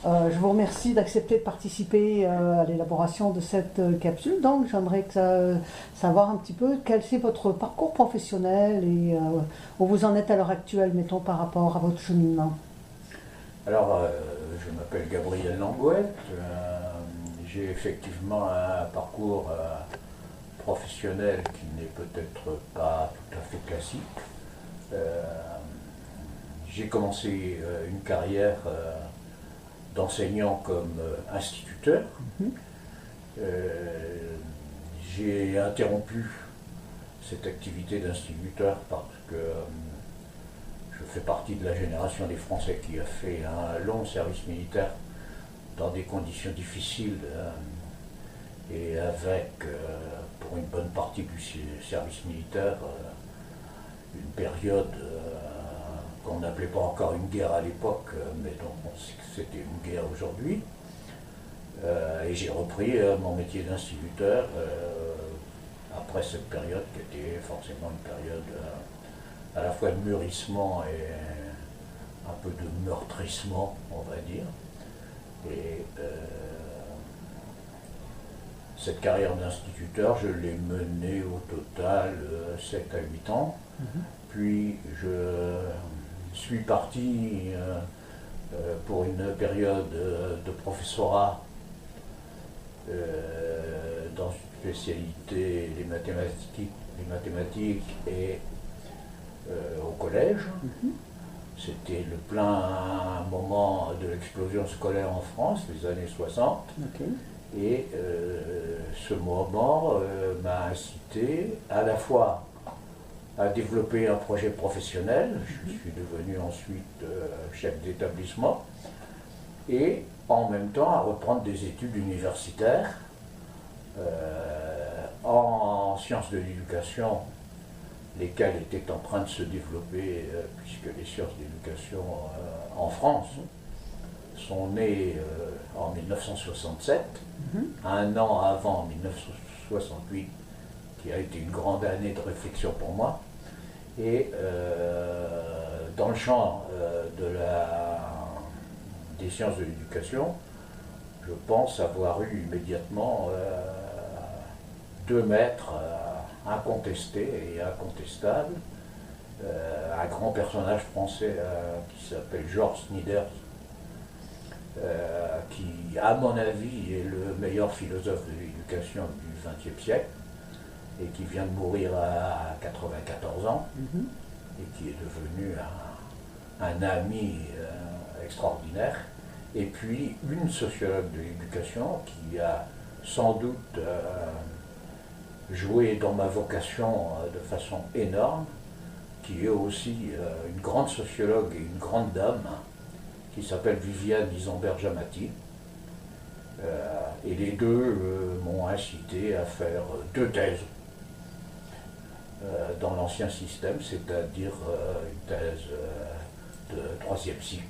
Je vous remercie d'accepter de participer à l'élaboration de cette capsule. Donc, j'aimerais savoir un petit peu quel est votre parcours professionnel et où vous en êtes à l'heure actuelle, mettons, par rapport à votre cheminement. Alors, je m'appelle Gabriel Langouette. J'ai effectivement un parcours professionnel qui n'est peut-être pas tout à fait classique. J'ai commencé une carrière d'enseignant comme instituteur. J'ai interrompu cette activité d'instituteur parce que je fais partie de la génération des Français qui a fait un long service militaire dans des conditions difficiles et avec, pour une bonne partie du service militaire, une période qu'on n'appelait pas encore une guerre à l'époque, mais dont on sait que c'était une guerre aujourd'hui. Et j'ai repris mon métier d'instituteur après cette période qui était forcément une période à la fois de mûrissement et un peu de meurtrissement, on va dire. Et cette carrière d'instituteur, je l'ai menée au total 7 à 8 ans. Puis je suis parti pour une période de professorat dans une spécialité les mathématiques et au collège. C'était le plein moment de l'explosion scolaire en France, les années 60. Et ce moment m'a incité à la fois à développer un projet professionnel. Je suis devenu ensuite chef d'établissement et en même temps à reprendre des études universitaires en sciences de l'éducation, lesquelles étaient en train de se développer puisque les sciences d'éducation en France sont nées en 1967, un an avant 1968, qui a été une grande année de réflexion pour moi. Et dans le champ des sciences de l'éducation, je pense avoir eu immédiatement deux maîtres incontestés et incontestables. Un grand personnage français qui s'appelle Georges Snider, qui, à mon avis, est le meilleur philosophe de l'éducation du XXe siècle, et qui vient de mourir à 94 ans, et qui est devenu un ami extraordinaire. Et puis une sociologue de l'éducation qui a sans doute joué dans ma vocation de façon énorme, qui est aussi une grande sociologue et une grande dame, qui s'appelle Viviane Isambert-Jamati. Et les deux m'ont incité à faire deux thèses dans l'ancien système, c'est-à-dire une thèse de troisième cycle,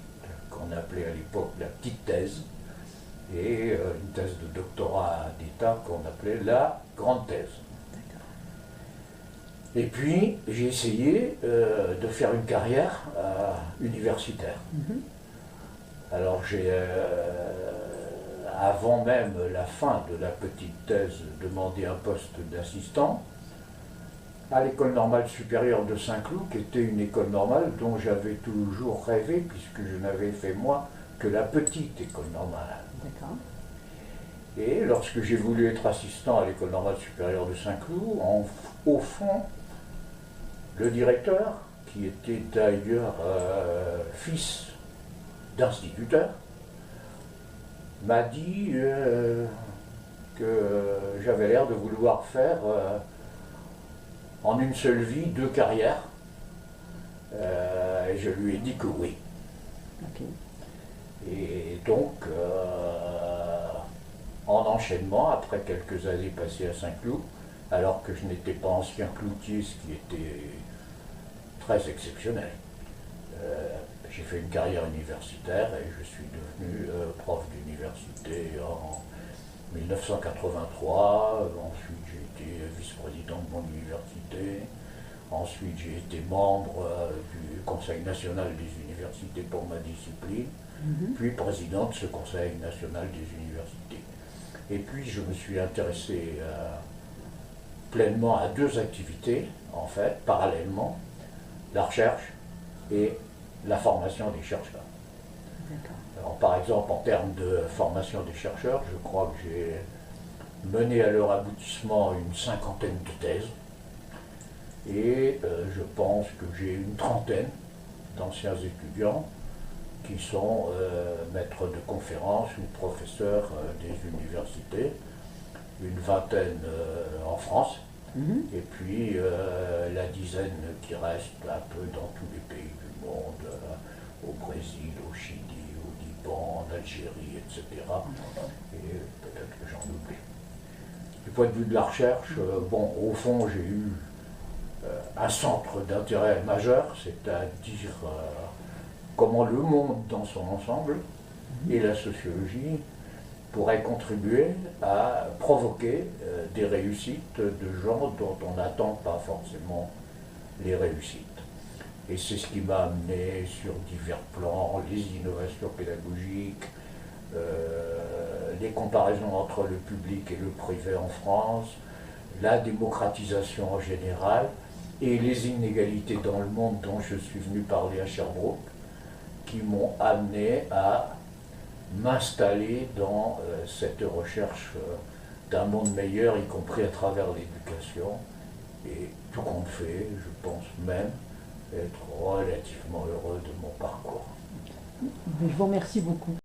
qu'on appelait à l'époque la petite thèse, et une thèse de doctorat d'État qu'on appelait la grande thèse. Et puis j'ai essayé de faire une carrière universitaire. Alors j'ai, avant même la fin de la petite thèse, demandé un poste d'assistant à l'école normale supérieure de Saint-Cloud, qui était une école normale dont j'avais toujours rêvé, puisque je n'avais fait moi que la petite école normale. Et lorsque j'ai voulu être assistant à l'école normale supérieure de Saint-Cloud, au fond, le directeur, qui était d'ailleurs fils d'instituteur, m'a dit que j'avais l'air de vouloir faire en une seule vie deux carrières. Et je lui ai dit que oui. Et donc, en enchaînement, après quelques années passées à Saint-Cloud, alors que je n'étais pas ancien cloutier, ce qui était très exceptionnel, j'ai fait une carrière universitaire et je suis devenu prof d'université en 1983. Ensuite, j'ai été vice-président de mon université Ensuite, j'ai été membre du Conseil national des universités pour ma discipline, puis président de ce Conseil national des universités. Et puis, je me suis intéressé pleinement à deux activités, en fait, parallèlement, la recherche et la formation des chercheurs. Alors, par exemple, en termes de formation des chercheurs, je crois que j'ai mené à leur aboutissement une cinquantaine de thèses, et je pense que j'ai une trentaine d'anciens étudiants qui sont maîtres de conférences ou professeurs des universités, une vingtaine en France, et puis la dizaine qui reste un peu dans tous les pays du monde, au Brésil, au Chili, au Liban, en Algérie, etc. Et peut-être que j'en oublie. Du point de vue de la recherche, bon, au fond, j'ai eu un centre d'intérêt majeur, c'est-à-dire comment le monde dans son ensemble et la sociologie pourraient contribuer à provoquer des réussites de gens dont on n'attend pas forcément les réussites. Et c'est ce qui m'a amené sur divers plans, les innovations pédagogiques, les comparaisons entre le public et le privé en France, la démocratisation en général, et les inégalités dans le monde dont je suis venu parler à Sherbrooke, qui m'ont amené à m'installer dans cette recherche d'un monde meilleur, y compris à travers l'éducation. Et tout compte fait, je pense même être relativement heureux de mon parcours. Je vous remercie beaucoup.